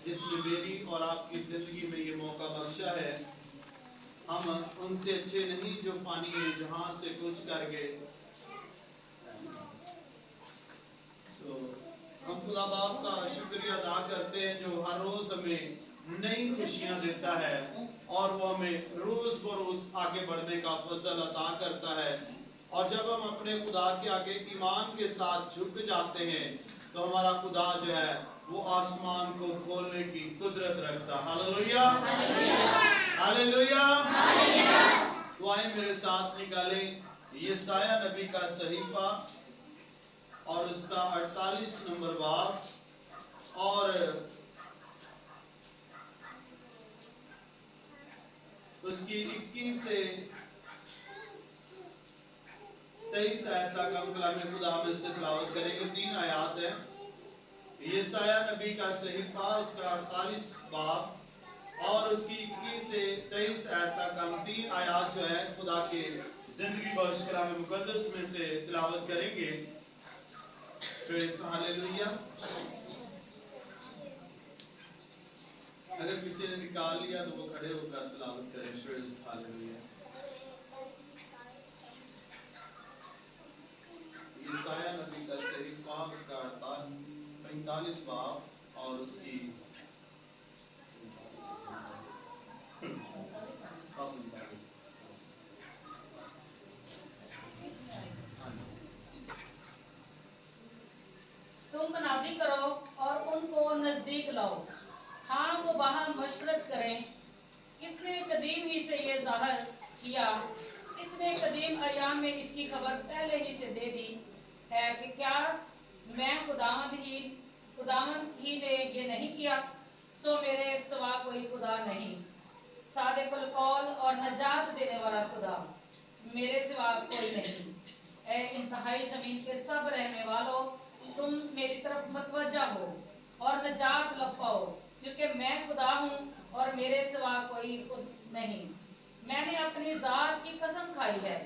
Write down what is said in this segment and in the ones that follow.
جس نے میری اور آپ کی زندگی میں یہ موقع بخشا ہے. ہم ان سے اچھے نہیں جو فانی ہیں، جہاں سے کچھ کر گئے. تو ہم خدا باپ کا شکریہ ادا کرتے ہیں جو ہر روز ہمیں نئی خوشیاں دیتا ہے اور وہ ہمیں روز بروز آگے بڑھنے کا فضل عطا کرتا ہے. اور جب ہم اپنے خدا کے آگے ایمان کے ساتھ جھک جاتے ہیں تو ہمارا خدا جو ہے وہ آسمان کو کھولنے کی قدرت رکھتا ہے. Hallelujah hallelujah. تو آئیں میرے ساتھ نکالیں یسایہ نبی کا صحیفہ اور اس کا 48 نمبر باب اور اس کی 21 سے 23 آیت تک ہم کلام خدا میں سے تلاوت کریں گے. 3 آیات ہیں. یسایہ نبی کا صحیفہ اس کا 48 باب اور اس کی 21 سے 23 آیت تک ہم 3 آیات جو ہے خدا کے زندگی بخش کلام مقدس میں سے تلاوت کریں گے. پریز ہاللویا. اگر کسی نے نکال لیا تو وہ کھڑے ہو کر تلاوت کریں. پریز ہاللویا. یسایہ نبی کا صحیفہ اس کا 45 باب اور اس کی تم منادی کرو اور ان کو نزدیک لاؤ. ہاں وہ باہم مشورت کریں. کس نے قدیم ہی سے یہ ظاہر کیا؟ کس نے قدیم ایام میں اس کی خبر پہلے ہی سے دے دی ہے کہ کیا میں خداوند ہی نے یہ نہیں کیا؟ سو میرے سوا کوئی خدا نہیں. صادق القول اور نجات دینے والا خدا میرے سوا کوئی نہیں. اے انتہائی زمین کے سب رہنے والوں، تم میری طرف متوجہ ہو اور نجات لپاؤ، کیونکہ میں خدا ہوں اور میرے سوا کوئی خود نہیں. میں نے اپنی ذات کی قسم کھائی ہے،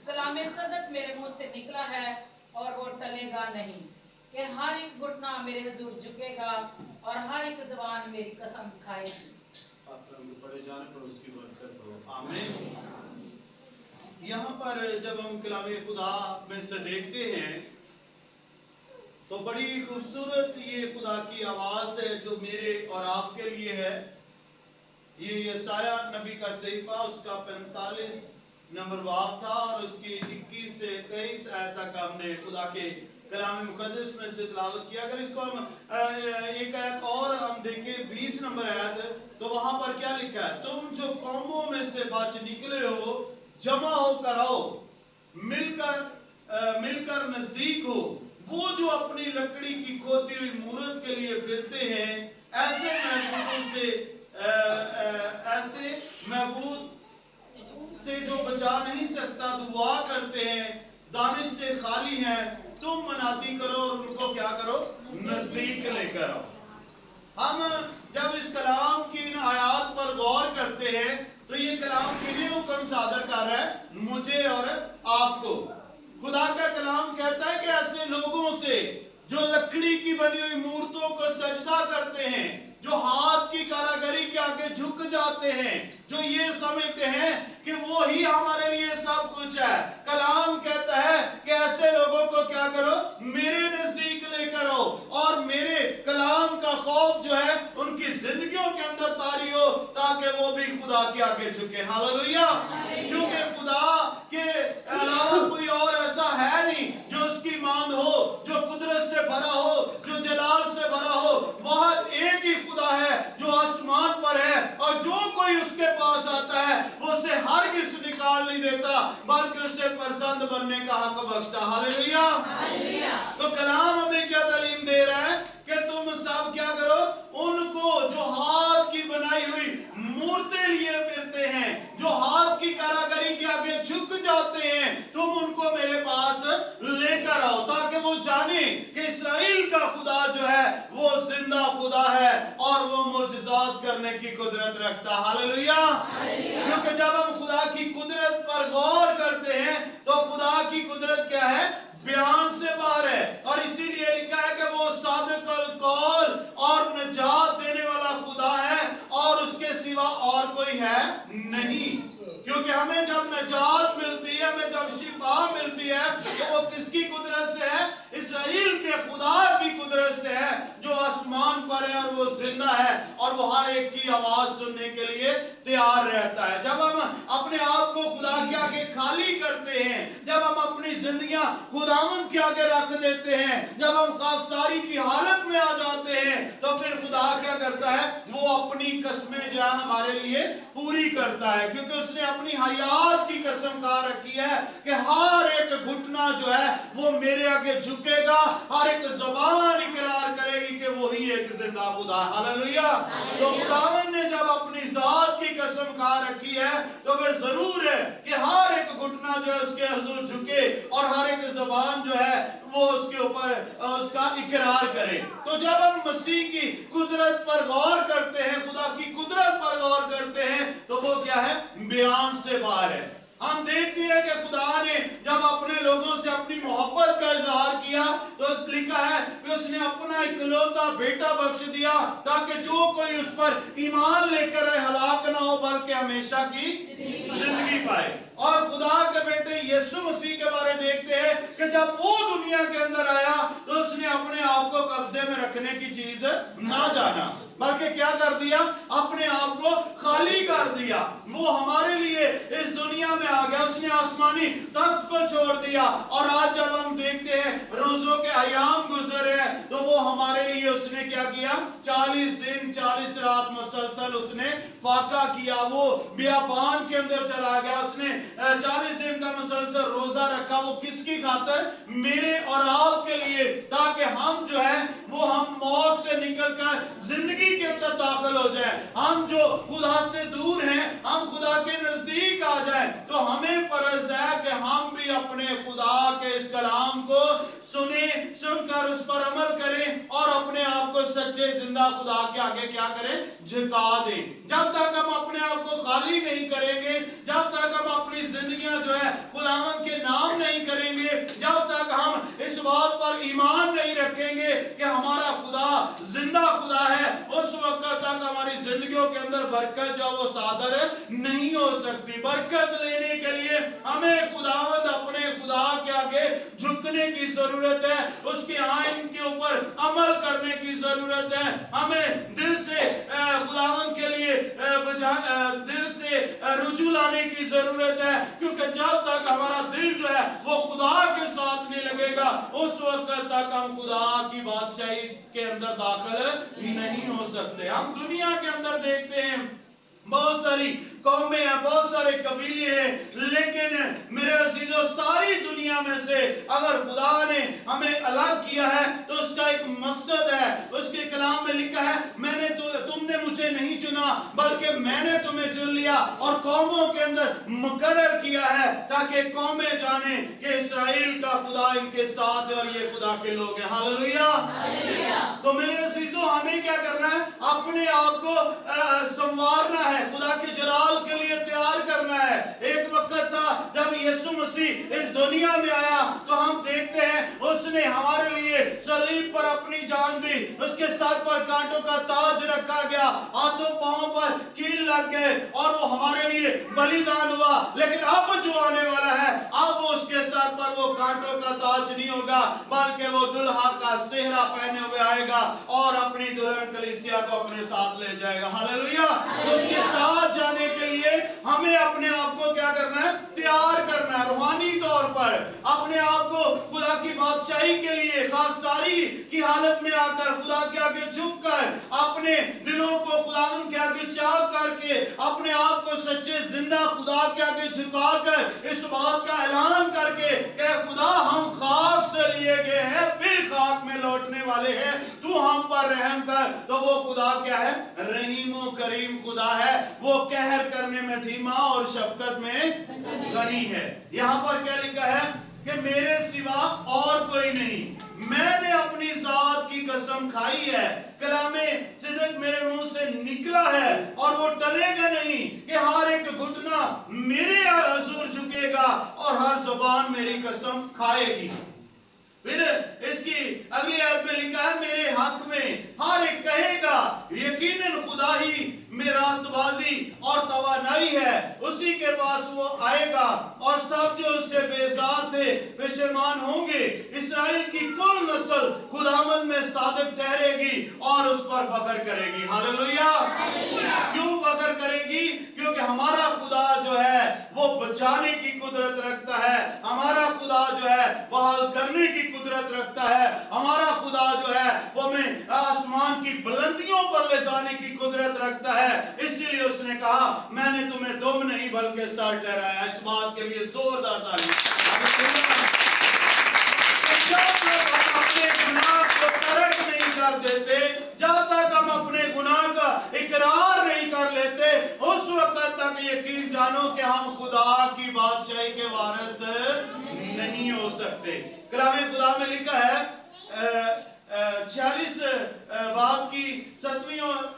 کلام صدق میرے منہ سے نکلا ہے اور وہ ٹلے گا نہیں، کہ ہر ایک گھٹنا میرے حضور جھکے گا اور ہر ایک زبان میری قسم کھائے گی. پڑھے جانے پر اس کی برکت ہو. آمین. یہاں پر جب ہم کلام خدا میں سے دیکھتے ہیں تو بڑی خوبصورت یہ خدا کی آواز ہے جو میرے اور آپ کے لیے ہے. یہ یسایہ نبی کا صحیفہ اس کا 45 نمبر باب تھا اور اس کی 21 سے 23 آیت تک ہم نے خدا کے کلام مقدس میں سے تلاوت کیا. اگر اس کو ہم ایک آیت اور ہم دیکھیں 20 نمبر آیت تو وہاں پر کیا لکھا ہے؟ تم جو قوموں میں سے بچ نکلے ہو جمع ہو کر آؤ، مل کر نزدیک ہو. وہ جو اپنی لکڑی کی کھوتی ہوئی مورت کے لیے پھرتے ہیں، ایسے محبوب سے جو بچا نہیں سکتا دعا کرتے ہیں، دانش سے خالی ہیں. تم منادی کرو اور ان کو کیا کرو؟ نزدیک لے کر آؤ. ہم جب اس کلام کی ان آیات پر غور کرتے ہیں تو یہ کلام کنہیں حکم صادر کر رہا ہے؟ مجھے اور آپ کو. خدا کا کلام کہتا ہے کہ ایسے لوگوں سے جو لکڑی کی بنی ہوئی مورتوں کو سجدہ کرتے ہیں، جو ہاتھ کی کاراگری کے آگے جھک جاتے ہیں، جو یہ سمجھتے ہیں کہ وہی ہمارے لیے سب کچھ ہے، کلام کہتا ہے کہ ایسے لوگوں کو کیا کرو؟ میرے نزدیک لے کر آؤ اور میرے کلام کا خوف جو ہے ان کی زندگیوں کے اندر طاری ہو تاکہ وہ بھی خدا کے آگے جھکے. ہاللویا. کیونکہ خدا کے علاوہ کوئی اور ایسا ہے نہیں جو اس کی مانند ہو، جو قدرت سے بھرا ہو، جو جلال سے بھرا ہو. وہاں ایک ہی خدا ہے جو آسمان پر ہے اور جو کوئی اس کے پاس آتا ہے وہ اسے ہرگز نکال نہیں دیتا بلکہ اسے پسند بننے کا حق بخشتا. ہاللویا. تو کلام ہمیں کیا تعلیم دے رہا ہے کہ تم سب کیا کرو؟ ان کو جو ہاتھ کی بنائی ہوئی مورتیں لیے پھرتے ہیں، جو ہاتھ کی کاراگری کے آگے جھک جاتے ہیں، تم ان کو میرے پاس لے کر آؤ تاکہ وہ جانے کہ اسرائیل کا خدا جو ہے وہ زندہ خدا ہے اور وہ معجزات کرنے کی قدرت رکھتا. ہاللویا. کیونکہ جب ہم خدا کی قدرت پر غور کرتے ہیں تو خدا کی قدرت کیا ہے؟ بیان سے باہر ہے. اور اسی لیے لکھا ہے کہ وہ صادق القول اور نجات دینے والا कोई है नहीं। क्योंकि हमें जब नजात मिलती है, हमें जब शिफा मिलती है, तो वो किसकी कुदरत से है? इस्राएल के खुदा की कुदरत से है, जो आसमान पर है और वो जिंदा है और वो हर एक की आवाज सुनने के लिए तैयार रहता है। जब हम अपने आप को खुदा के आगे खाली करते हैं, जब हम अपनी जिंदगियां खुदावंद के आगे रख देते हैं, जब हम खाकसारी की हालत में आ जाते हैं, तो फिर खुदा क्या करता है? वो अपनी कसमें जो है हमारे लिए पूरी करता है, क्योंकि उसने अपनी हयात की कसम खा रखी है कि हर एक घुटना जो है वो मेरे आगे झुकेगा, हर एक ज़बान इकरार करेगी कि वही एक जिंदा खुदा। हालेलुया। तो खुदावंद ने जब अपनी जात की कसम खा रखी है, तो फिर जरूर है कि हर एक घुटना जो है उसके हुजूर झुके और हर एक ज़बान जो है वो उसके ऊपर उसका इकरार करे। तो जब हम मसीह की कुदरत पर गौर करते हैं, खुदा की कुदरत पर गौर करते हैं, तो वो क्या है? बयान से बाहर है। हम देखते हैं कि खुदा ने जब अपने लोगों से अपनी मोहब्बत का इजहार किया, तो लिखा है कि उसने अपना इकलौता बेटा बख्श दिया, ताकि जो कोई उस पर ईमान लेकर आए हलाक ना हो, बल्कि हमेशा की जिंदगी पाए। और खुदा के बेटे यीशु मसीह के बारे देखते हैं कि जब वो दुनिया के अंदर आया, तो उसने अपने आप को कब्जे में रखने की चीज ना जाना, बल्कि क्या कर दिया? अपने आप को खाली कर दिया। वो हमारे लिए इस दुनिया में आ गया, उसने आसमानी तख्त को छोड़ दिया। और आज जब हम देखते हैं रोजों के अयाम गुजरे हैं, तो वो हमारे लिए उसने क्या किया? 40 दिन 40 रात मुसलसल उसने फाका किया। वो बियाबान के अंदर चला गया, उसने 40 दिन का मुसलसल रोजा रखा। वो किसकी खातर? मेरे और आपके लिए, ताकि हम जो है वो हम मौत से निकलकर जिंदगी के अंदर दाखिल हो जाए। हम जो खुदा से दूर हैं, हम खुदा के नजदीक आ जाए। तो हमें फर्ज है कि हम भी अपने खुदा के इस कलाम को सुने, सुनकर उस पर अमल करें और अपने आप को सच्चे जिंदा खुदा के आगे क्या करें? झुका दें। जब तक हम अपने आप को खाली नहीं करेंगे, जब तक हम अपनी जिंदगियां जो है खुदावंद के नाम नहीं करेंगे, जब तक हम इस बात पर ईमान नहीं रखेंगे कि हमारा खुदा जिंदा खुदा है, उस वक्त तक हमारी जिंदगियों के अंदर बरकत जो वो सादर नहीं हो सकती। बरकत लेने के लिए हमें खुदावंद अपने खुदा के आगे झुकने की जरूरत है, उसके आइन के ऊपर अमल करने की जरूरत है। हमें दिल से खुदावंद के लिए दिल से रुजू लाने की जरूरत है, क्योंकि जब तक हमारा दिल जो है वो खुदा के साथ नहीं लगेगा, उस वक्त तक हम खुदा की बादशाही के अंदर दाखिल नहीं हो सकते। हम दुनिया के अंदर देखते हैं बहुत सारी कौमें हैं, बहुत सारे कबीले हैं, लेकिन मेरे अजीजों सारी दुनिया में से अगर खुदा ने हमें अलग किया है तो उसका एक मकसद है। उसके कलाम में लिखा है, मैंने तुमने मुझे नहीं चुना बल्कि मैंने तुम्हें चुन लिया और कौमों के अंदर मुकर्रर किया है, ताकि कौमें जाने कि इस्राएल का खुदा इनके साथ है और ये खुदा के लोग हैं। हालेलुया। तो मेरे अजीजों हमें क्या करना है? अपने आप को संवारना है, खुदा के जलाल के लिए तैयार करना है। एक वक्त था जब यीशु मसीह इस दुनिया में आया, तो हम देखते हैं उसने हमारे लिए सलीब पर अपनी जान दी, उसके सर पर कांटों का ताज रखा गया, हाथों पांव पर कील लग गए और वो हमारे लिए बलिदान हुआ। लेकिन अब जो आने वाला है, अब वो उसके सर पर वो कांटों का ताज नहीं होगा, बल्कि वो दुल्हा का सेहरा पहने हुए आएगा और अपनी दुल्हन कलीसिया को अपने साथ ले जाएगा। हालेलुया। तो उसके साथ जाने के लिए हमें अपने आप को क्या करना है? तैयार करना है। रूहानी तौर पर अपने आप को खुदा की बादशाही के लिए खाकसारी की हालत में आकर खुदा के आगे झुककर अपने दिलों को खुदावंद के आगे चाक करके अपने आप को सच्चे जिंदा खुदा के आगे झुकाकर इस बात का ऐलान करके कि खुदा हम खाक से लिए गए हैं, फिर खाक में लौटने वाले हैं, तू हम पर रहम कर। तो वो खुदा क्या है? रहीम करीम खुदा है। वो कहर करने में धीमा और शफकत में गनी है। यहाँ पर क्या लिखा है कि मेरे सिवा और कोई नहीं, मैंने अपनी जात की कसम खाई है, कलामे सिद्दीक मेरे मुंह से निकला है और वो टलेगा नहीं कि हर एक घुटना मेरे हुजूर झुकेगा और हर जुबान मेरी कसम खाएगी। फिर इसकी अगली आयत में लिखा है, मेरे हक में हर एक कहेगा यकीनन खुदा ही में रास्तबाजी और तवानाई है, उसी के पास वो आएगा और सब जो उससे बेजार थे पेशेमान होंगे। इस्राएल की कुल नस्ल खुदावंद में सादिक ठहरेगी और उस पर फख्र करेगी। हालेलुया। क्यों फख्र करेगी? क्योंकि हमारा खुदा जो है वो बचाने की कुदरत रखता है, हमारा खुदा जो है वो हल करने की कुदरत रखता है, हमारा खुदा जो है वो हमें आसमान की बुलंदियों पर ले जाने की कुदरत रखता है। इसीलिए उसने कहा मैंने तुम्हें दुम नहीं बल्कि सर ठहराया। इस बात के लिए जोरदार ताली। जब तक हम अपने गुनाह को तर्क नहीं कर देते, जब तक हम अपने गुनाह का इकरार नहीं कर लेते, उस वक्त तक यकीन जानो कि हम खुदा की बादशाही के वारिस नहीं हो सकते। कलामे खुदा में लिखा है 46 बाब की 7वीं और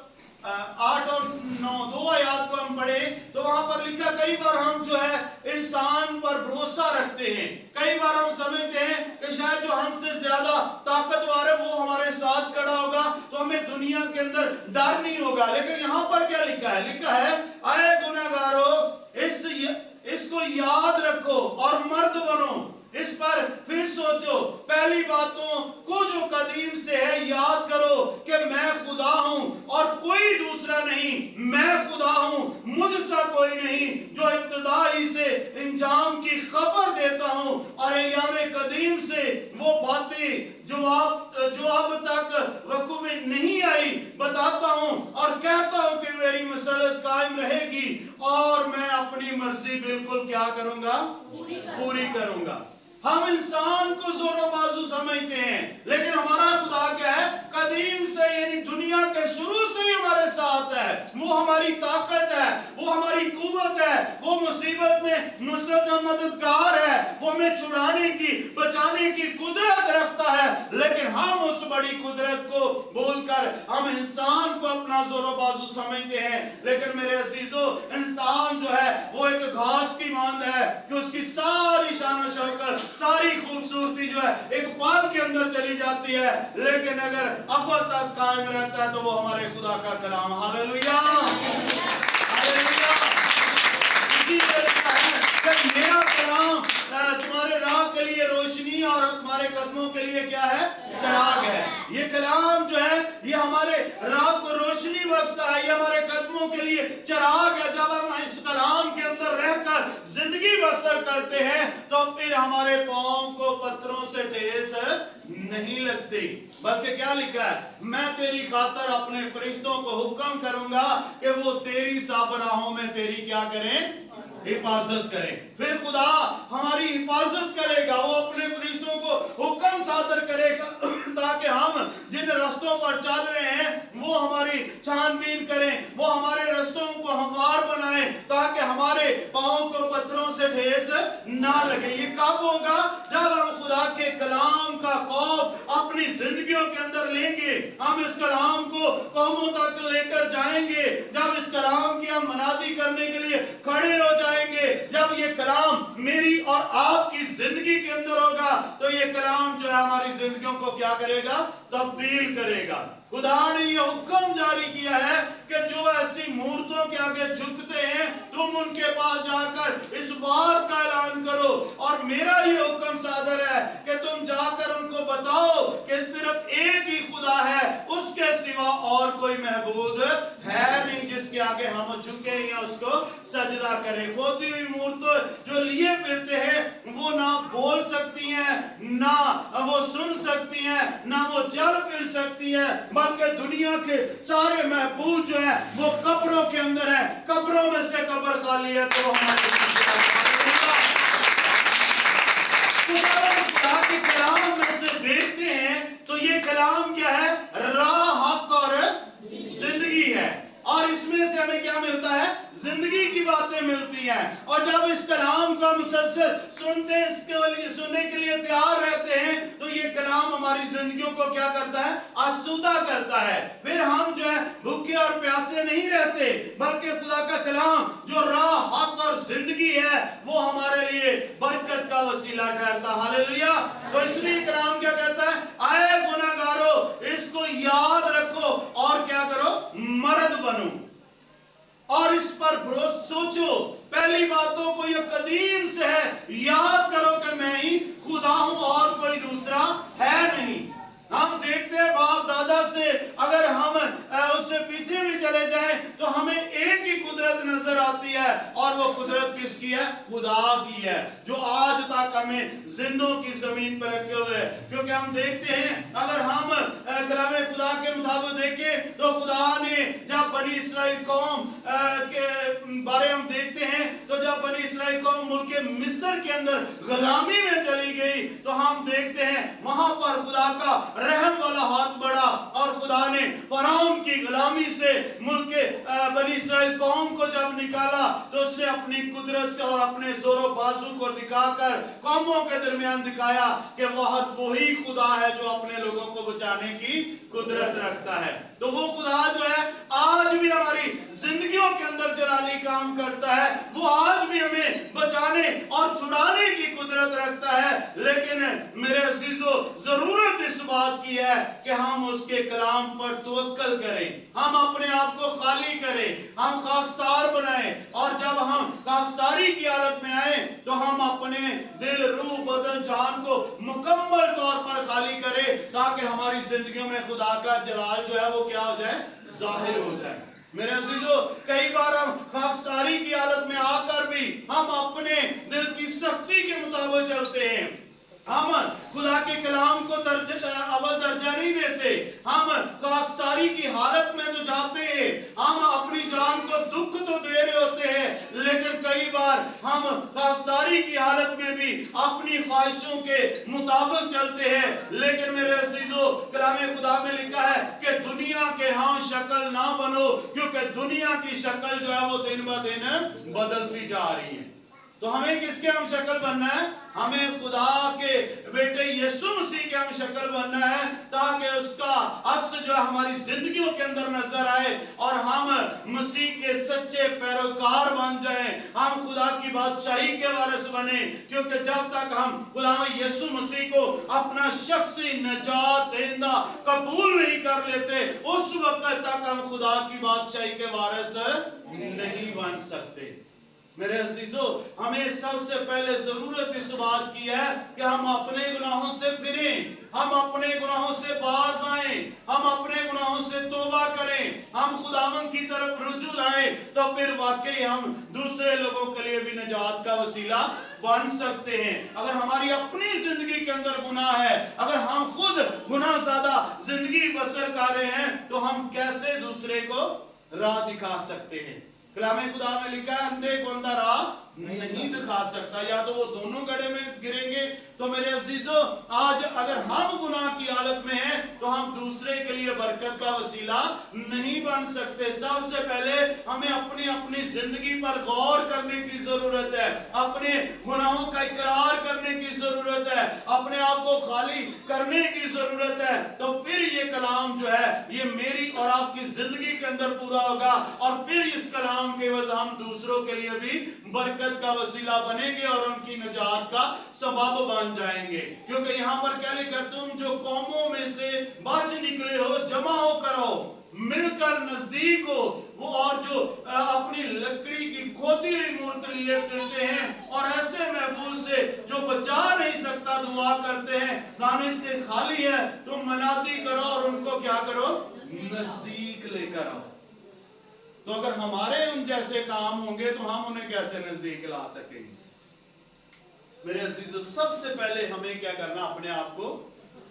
8 और 9 दो आयत को हम पढ़े तो वहां पर लिखा, कई बार हम जो है इंसान पर भरोसा रखते हैं, कई बार हम समझते हैं कि शायद जो हमसे ज्यादा ताकतवर है वो हमारे साथ खड़ा होगा तो हमें दुनिया के अंदर डर नहीं होगा। लेकिन यहाँ पर क्या लिखा है? लिखा है, आए गुनहगारों इसको याद रखो और मर्द बनो। इस पर फिर सोचो, पहली बातों को जो कदीम से है याद करो कि मैं खुदा हूं और कोई दूसरा नहीं, मैं खुदा हूं, मुझसा कोई नहीं, जो इब्तिदा ही से इंजाम की खबर देता हूं और अय्याम कदीम से वो बातें जो अब तक वकू में नहीं आई बताता हूं और कहता हूं कि मेरी मसलत कायम रहेगी और मैं अपनी मर्जी बिल्कुल क्या करूंगा? पूरी करूंगा। हम इंसान को जोरों बाजू समझते हैं, लेकिन हमारा खुदा क्या है? कदीम से, यानी दुनिया के शुरू से ही हमारे साथ है। वो हमारी ताकत है, वो हमारी कुव्वत है, वो मुसीबत में नुसरत मददगार है, वो हमें छुड़ाने की, बचाने की कुदरत रखता है। लेकिन हम उस बड़ी कुदरत को भूलकर हम इंसान को अपना जोरों बाजू समझते हैं। लेकिन मेरे अजीजों, इंसान जो है वो एक घास की मांद है कि उसकी सारी शान शौकत, सारी खूबसूरती जो है एक पल के अंदर चली जाती है, लेकिन अगर अब्बल तक कायम रहता है तो वो हमारे खुदा का कलाम। Hallelujah, hallelujah. इसी तरह है कि मेरा कलाम तुम्हारे राह के लिए रोशनी और तुम्हारे कदमों के लिए क्या है? चिराग है। ये कलाम जो है ये हमारे राह को रोशनी बख्शता है, ये हमारे कदमों के लिए चिराग है। जब हम इस कलाम के अंदर रहकर जिंदगी बसर करते हैं तो फिर हमारे पांव को पत्थरों से ठेस नहीं लगती। बल्कि क्या लिखा है? मैं तेरी खातर अपने फरिश्तों को हुक्म करूंगा कि वो तेरी सब राहों में तेरी क्या करें? हिफाजत करें। फिर खुदा हमारी हिफाजत करेगा, वो अपने फरिश्तों को हुक्म सादर करेगा ताकि हम जिन रास्तों पर चल रहे हैं वो हमारी छानबीन करें, वो हमारे रास्तों को हमवार बनाएं ताकि हमारे पांव को पत्थरों से ठेस ना लगे। ये कब होगा? जब हम खुदा के कलाम का खौफ अपनी जिंदगियों के अंदर लेंगे, हम इस कलाम को कौमों तक लेकर जाएंगे, जब इस कलाम की हम मनादी करने के लिए खड़े हो जाएंगे, जब ये कलाम मेरी और आपकी जिंदगी के अंदर होगा तो ये कलाम जो है हमारी जिंदगियों को क्या करेगा? तब्दील करेगा। खुदा ने ये हुक्म जारी किया है कि जो ऐसी मूर्तों के आगे झुकते हैं तुम उनके पास जाकर इस बात का ऐलान करो। और मेरा ये हुक्म सादर है कि तुम जाकर उनको बताओ कि सिर्फ एक ही खुदा है, उसके सिवा और कोई महबूद है नहीं जिसके आगे हम झुके या उसको सजदा करें। खोदी हुई मूर्त जो लिए फिरते हैं वो ना बोल सकती हैं, ना वो सुन सकती हैं, ना वो चल फिर सकती हैं, बल्कि दुनिया के सारे महबूद जो है वो कब्रों के अंदर है। कब्रों में से कब्र खाली है तो हमारे खुदा के कलाम में से देखते हैं तो ये कलाम क्या है? राह, हक और जिंदगी है। और इसमें से हमें क्या मिलता है? जिंदगी की बातें मिलती हैं। और जब इस कलाम को मुसलसल सुनते सुनने के लिए तैयार रहते हैं तो ये कलाम हमारी जिंदगियों को क्या करता है? आसूदा करता है। फिर हम जो है भूखे और प्यासे नहीं रहते, बल्कि खुदा का कलाम जो राह, हक और जिंदगी है वो हमारे लिए बरकत का वसीला ठहरता। हालेलुया। तो इसलिए कलाम क्या कहता है? आए गुनाहगारों इसको याद रखो और क्या करो? मर्द बनो। और इस पर भरोसा सोचो। पहली बातों को ये कदीम से है, याद करो कि मैं ही खुदा हूं और कोई दूसरा है नहीं। हम देखते हैं बाप दादा से अगर हम उससे पीछे भी चले जाएं तो हमें एक ही कुदरत नजर आती है, और वो कुदरत किसकी है? खुदा की है, जो आज तक हमें जिंदों की जमीन पर रखे हुए है। क्योंकि हम देखते हैं अगर हम कलाम खुदा के मुताबिक देखें तो खुदा ने जब बनी इसराइल कौम के बारे हम देखते हैं तो जब बनी इसराइल कौम मुल्क मिस्र के अंदर गुलामी में चली गई तो हम देखते हैं वहां पर खुदा का रहम वाला हाथ बढ़ा और खुदा ने फराउन की गुलामी से मुल्क बनी इसराइल कौम को जब निकाला तो उसने अपनी कुदरत और अपने जोरों बाजू को दिखाकर कौमों के दरमियान दिखाया कि वही खुदा है जो अपने लोगों को बचाने की कुदरत रखता है। तो वो खुदा जो है आज भी हमारी जिंदगियों के अंदर जलाली काम करता है, वो आज भी हमें बचाने और छुड़ाने की कुदरत रखता है। लेकिन मेरे अजीजों, जरूरत इस बात की है कि हम उसके कलाम पर तवक्कल करें, हम अपने आप को खाली करें, हम खाकसार बनाएं, और जब हम खाकसारी की हालत में आए तो हम अपने दिल, रूह, बदन, जान को मुकम्मल तौर पर खाली करें ताकि हमारी जिंदगियों में खुदा का जलाल जो है वो क्या हो जाए? जाहिर हो जाए। मेरे अजीजों, कई बार हम खाकसारी की हालत में आकर भी हम अपने दिल की शक्ति के मुताबिक चलते हैं, हम खुदा के कलाम को अव्वल दर्जा नहीं देते, हम खाकसारी की हालत में तो जाते हैं, हम अपनी जान को दुख तो दे रहे होते हैं, लेकिन कई बार हम खाकसारी की हालत में भी अपनी ख्वाहिशों के मुताबिक चलते हैं। लेकिन मेरे अजीजों, कलाम खुदा में लिखा है कि दुनिया के हम शक्ल ना बनो, क्योंकि दुनिया की शक्ल जो है वो दिन ब दिन बदलती जा रही है। तो हमें किसके हम शक्ल बनना है? हमें खुदा के बेटे यीशु मसीह के हम शक्ल बनना है, ताकि उसका अक्स जो है हमारी जिंदगियों के अंदर नजर आए और हम मसीह के सच्चे पैरोकार बन जाएं, हम खुदा की बादशाही के वारिस बने। क्योंकि जब तक हम खुदा यीशु मसीह को अपना शख्सी नजात देंदा कबूल नहीं कर लेते, उस वक्त तक हम खुदा की बादशाही के वारिस नहीं बन सकते। मेरे अजीजों, हमें सबसे पहले जरूरत इस बात की है कि हम अपने गुनाहों से फिरें, हम अपने गुनाहों से बाज आएं, हम अपने गुनाहों से तौबा करें, हम खुदावंद की तरफ रुजू लाएं, तो फिर वाकई हम दूसरे लोगों के लिए भी निजात का वसीला बन सकते हैं। अगर हमारी अपनी जिंदगी के अंदर गुनाह है, अगर हम खुद गुनाह ज्यादा जिंदगी बसर कर रहे हैं, तो हम कैसे दूसरे को राह दिखा सकते हैं? कलाम खुदा में लिखा है अंधे को अंधा राह नहीं दिखा सकता, या तो वो दोनों गड्ढे में गिरेंगे। तो मेरे अजीजों, आज अगर हम गुनाह की हालत में हैं तो हम दूसरे के लिए बरकत का वसीला नहीं बन सकते। सबसे पहले हमें अपनी अपनी जिंदगी पर गौर करने की जरूरत है, अपने गुनाहों का इकरार करने की जरूरत है, अपने आप को खाली करने की जरूरत है। तो फिर ये कलाम जो है ये मेरी और आपकी जिंदगी के अंदर पूरा होगा, और फिर इस कलाम के वजह हम दूसरों के लिए भी बरकत का वसीला बनेंगे और उनकी निजात का सबब बन जाएंगे। क्योंकि यहाँ पर क्या लिखा, तुम जो कौमों में से बच निकले हो, जमा हो करो, मिलकर नजदीक हो, वो और जो अपनी लकड़ी की खोदी हुई मूर्त लिए फिरते हैं और ऐसे महबूब से जो बचा नहीं सकता दुआ करते हैं, दानिश से खाली है, तुम मनाती करो और उनको क्या करो? नजदीक लेकर आओ। तो अगर हमारे उन जैसे काम होंगे तो हम उन्हें कैसे नजदीक ला सकेंगे? मेरे अजीजों, सबसे पहले हमें क्या करना? अपने आप को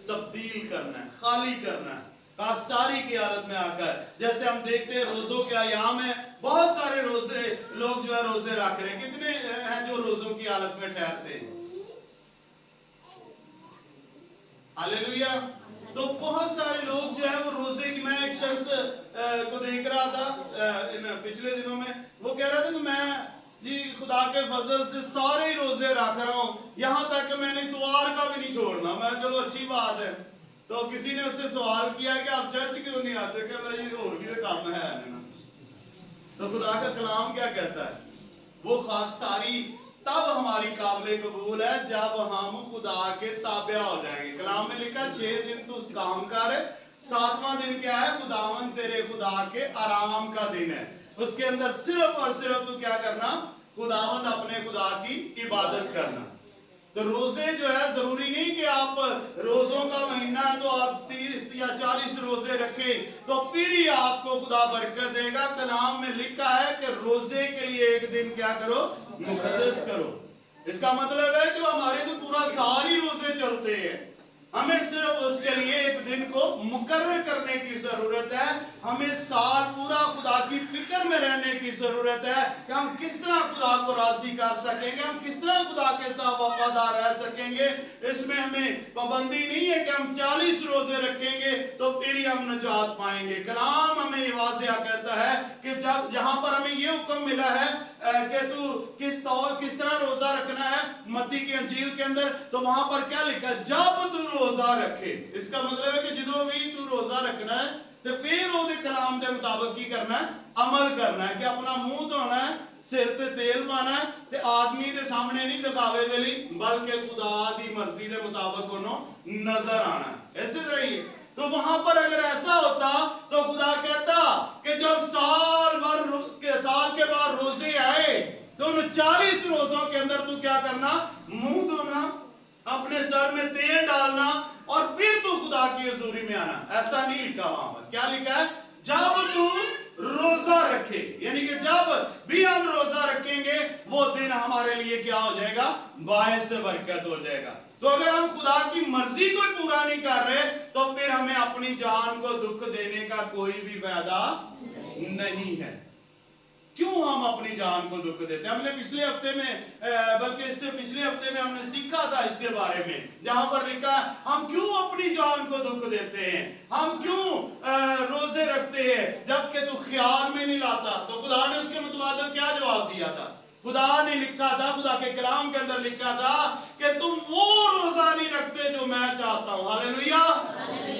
तब्दील करना है, खाली करना है खाकसारी की हालत में आकर। जैसे हम देखते हैं रोजों के अयाम है, बहुत सारे रोजे लोग जो है रोजे रख रहे हैं, कितने हैं जो रोजों की हालत में ठहरते हैं? हालेलुया। तो बहुत सारे लोग जो है वो रोजे की, मैं एक शख्स को देख रहा था पिछले दिनों में, वो कह रहा था कि मैं जी खुदा के फजल से सारे ही रोजे रख रहा हूँ, यहाँ तक कि मैंने इतवार का भी नहीं छोड़ना। मैं चलो अच्छी बात है। तो किसी ने उससे सवाल किया कि आप चर्च क्यों नहीं आते? कहता ये और भी तो काम है ना। तो खुदा का कलाम क्या कहता है? वो खाकसारी तब हमारी काबिल कबूल है जब हम खुदा के ताबिया हो जाएंगे। कलाम में लिखा 6 दिन तू काम कर, सातवां दिन क्या है? खुदावन तेरे खुदा के आराम का दिन है। उसके अंदर सिर्फ और सिर्फ तू क्या करना? खुदावन अपने खुदा की इबादत करना। तो रोजे जो है, जरूरी नहीं कि आप रोजों का महीना है तो आप 30 या 40 रोजे रखें तो फिर ही आपको खुदा बरकत देगा। कलाम में लिखा है कि रोजे के लिए एक दिन क्या करो? मुकद्दस करो। इसका मतलब है कि हमारे तो पूरा साल ही रोजे चलते हैं, हमें सिर्फ उसके लिए एक दिन को मुकर्रर करने की जरूरत है। हमें साल पूरा खुदा की फिक्र में रहने की जरूरत है कि हम किस तरह खुदा को राजी कर सकेंगे, हम किस तरह खुदा के साथ वफादार रह सकेंगे। इसमें हमें पाबंदी नहीं है कि हम 40 रोजे रखेंगे तो फिर ही हम निजात पाएंगे। कलाम हमें वाज़िया कहता है कि जब जहां पर हमें ये हुक्म मिला है कि तू किस तरह रोजा रखना है, मत्ती की अंजील के अंदर, तो वहां पर क्या लिखा है? जब तू रोजा रखे। इसका मतलब है कि जो भी तू रोजा रखना है तो फिर ओदे कलाम के मुताबिक की करना है? अमल करना है। कि अपना मुंह धोना है, सिर ते तेल पाना है ते आदमी दे सामने नहीं दिखावे दे लिए, बल्कि खुदा दी मर्जी के मुताबिक उन्होंने नजर आना है। ऐसे तरह ही तो वहां पर अगर ऐसा होता तो खुदा कहता कि जब साल के बाद रोजे आए तो उन 40 रोजों के अंदर तू क्या करना? मुंह धोना, अपने सर में तेल डालना और फिर तू खुदा की हुजूरी में आना। ऐसा नहीं लिखा वहां पर। क्या लिखा है? जब तू रोजा रखे, यानी कि जब भी हम रोजा रखेंगे वो दिन हमारे लिए क्या हो जाएगा? बायस से बरकत हो जाएगा। तो अगर हम खुदा की मर्जी को पूरा नहीं कर रहे तो फिर हमें अपनी जान को दुख देने का कोई भी फायदा नहीं है। क्यों हम अपनी जान को दुख देते हैं? हमने पिछले हफ्ते में, बल्कि इससे पिछले हफ्ते में हमने सीखा था इसके बारे में, जहां पर लिखा है हम क्यों अपनी जान को दुख देते हैं, हम क्यों रोजे रखते हैं जबकि तू ख्याल में नहीं लाता। तो खुदा ने उसके मुताबिक क्या जवाब दिया था? खुदा ने लिखा था, खुदा के कलाम के अंदर लिखा था कि तुम वो रोजा नहीं रखते जो मैं चाहता हूं। हालेलुया।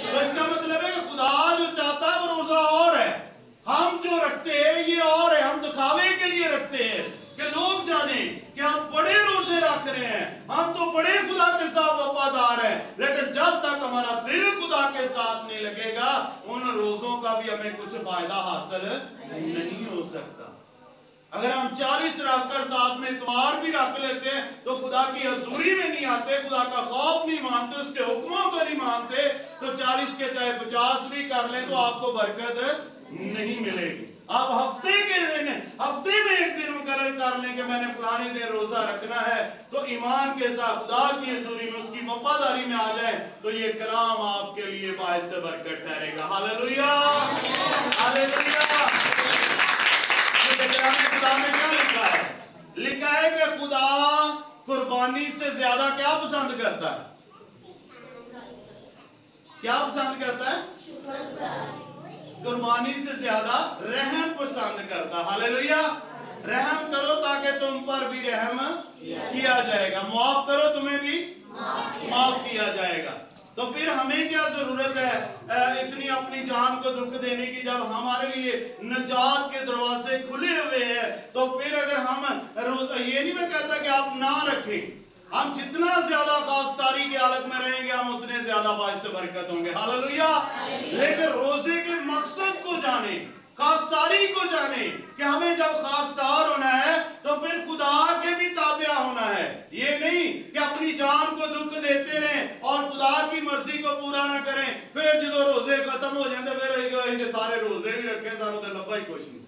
तो इसका मतलब है कि खुदा जो चाहता है वो रोजा और है, हम जो रखते हैं ये और है। हम दिखावे के लिए रखते हैं कि लोग जाने कि हम बड़े रोजे रख रहे हैं, हम तो बड़े खुदा के साथ वफादार हैं। लेकिन जब तक हमारा दिल खुदा के साथ नहीं लगेगा उन रोजों का भी हमें कुछ फायदा हासिल नहीं हो सकता। अगर हम 40 रखकर साथ में इतवार भी रख लेते हैं तो खुदा की हजूरी में नहीं आते, खुदा का खौफ नहीं मानते, उसके हुक्मों को नहीं मानते, तो 40 के चाहे 50 भी कर लें तो आपको बरकत नहीं मिलेगी। आप हफ्ते में एक दिन मुकर्रर कर लें कि मैंने फलाने दिन रोजा रखना है, तो ईमान के साथ खुदा की हजूरी में उसकी वफादारी में आ जाए तो ये कलाम आपके लिए बायस से बरकत ठहरेगा। Hallelujah, hallelujah. खुदा में क्या लिखा है? लिखा है कि खुदा कुर्बानी से ज्यादा क्या पसंद करता है? क्या पसंद करता है? कुर्बानी से ज्यादा रहम पसंद करता। हालेलुया। रहम करो ताकि तुम पर भी रहम किया जाएगा, माफ करो तुम्हें भी माफ किया जाएगा। तो फिर हमें क्या जरूरत है इतनी अपनी जान को दुख देने की, जब हमारे लिए निजात के दरवाजे खुले हुए हैं। तो फिर अगर हम रोज, ये नहीं मैं कहता कि आप ना रखें, हम जितना ज्यादा खाकसारी की हालत में रहेंगे हम उतने ज्यादा बायस से बरकत होंगे। हालेलुया। लेकिन रोजे के मकसद को जाने, खाकसारी को जाने कि हमें जब खाकसार होना है तो फिर खुदा के भी ताबिया होना है। ये नहीं कि अपनी जान को दुख देते रहें और खुदा की मर्जी को पूरा ना करें, फिर जो रोजे खत्म हो जाते फिर सारे रोजे भी रखे सारों तो लंबा ही कुछ नहीं।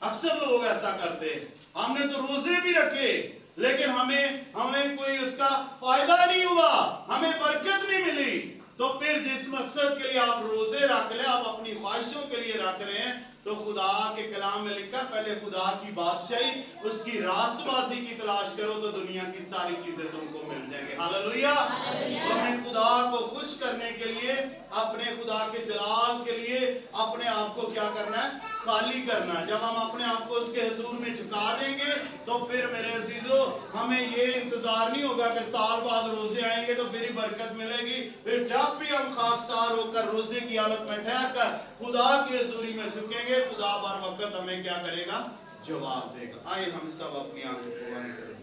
अक्सर लोग ऐसा करते हैं, हमने तो रोजे भी रखे लेकिन हमें कोई उसका फायदा नहीं हुआ, हमें बरकत नहीं मिली। तो फिर जिस मकसद के लिए आप रोजे रख ले, आप अपनी ख्वाहिशों के लिए रख रहे हैं, तो खुदा के कलाम में लिखा पहले खुदा की बादशाही उसकी रास्तबाजी की तलाश करो तो दुनिया की सारी चीजें तुमको मिल जाएंगी। हालेलुया। तो हमें खुदा को खुश करने के लिए, अपने खुदा के जलाल के लिए अपने आप को क्या करना है? खाली करना है। जब हम अपने आप को उसके हुजूर में झुका देंगे तो फिर मेरे अजीजों हमें ये इंतजार नहीं होगा कि साल बाद रोजे आएंगे तो फिर ही बरकत मिलेगी। फिर जब भी हम खाकसार होकर रोजे की हालत में ठहर कर खुदा की हुजूरी में झुकेंगे, खुदा बार वक्त हमें क्या करेगा? जवाब देगा। आइए हम सब अपनी आंखों को बंद करें,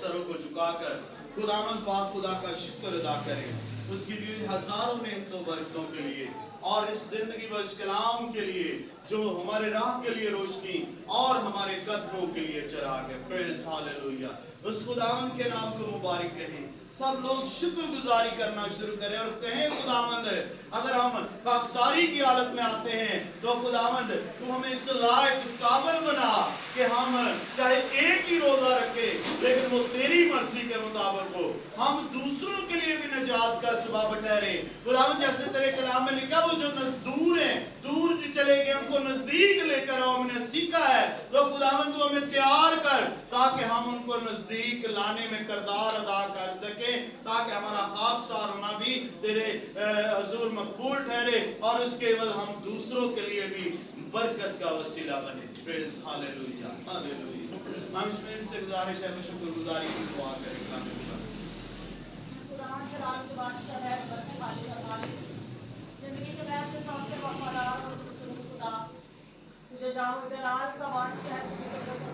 सरों को झुकाकर खुदावंद पाक खुदा का शुक्र अदा करें। उसकी दी हुई हजारों नेमतों बरकतों के लिए और इस जिंदगी व इस कलाम के लिए जो हमारे राह के लिए रोशनी और हमारे कदमों के लिए चिराग है। Praise hallelujah. उस खुदावंद के नाम को मुबारक कहें। सब लोग शुक्रगुजारी करना शुरू करें और कहें खुदावंद अगर हम खाकसारी की हालत में आते हैं तो खुदावंद तू हमें इस लायक इस काबिल बना कि हम चाहे एक ही रोजा रखें लेकिन वो तेरी मर्जी के मुताबिक हो, हम दूसरों के लिए भी निजात का सबब ठहरे। खुदावंद जैसे तेरे कलाम में लिखा वो जो दूर हैं दूर जो चले गए उनको नजदीक लेकर आओ, हमने सीखा है तो खुदावंद तू हमें तैयार कर ताकि हम उनको नजदीक लाने में किरदार अदा कर सके, ताकि हमारा खाकसार होना भी तेरे हुजूर मकबूल ठहरे और उसके बाद हम दूसरों के लिए भी बरकत का वसीला बने। Praise hallelujah hallelujah. हम इसमें से गुजारिश है कि शुक्रगुजारी की दुआ करें। खुदावंद के राज के बादशाह है, बरकत वाली सरदारी, जिंदगी के महल के सबसे वफादार और खुशरूब खुदा, तुझे जाओ जलाल का बादशाह है,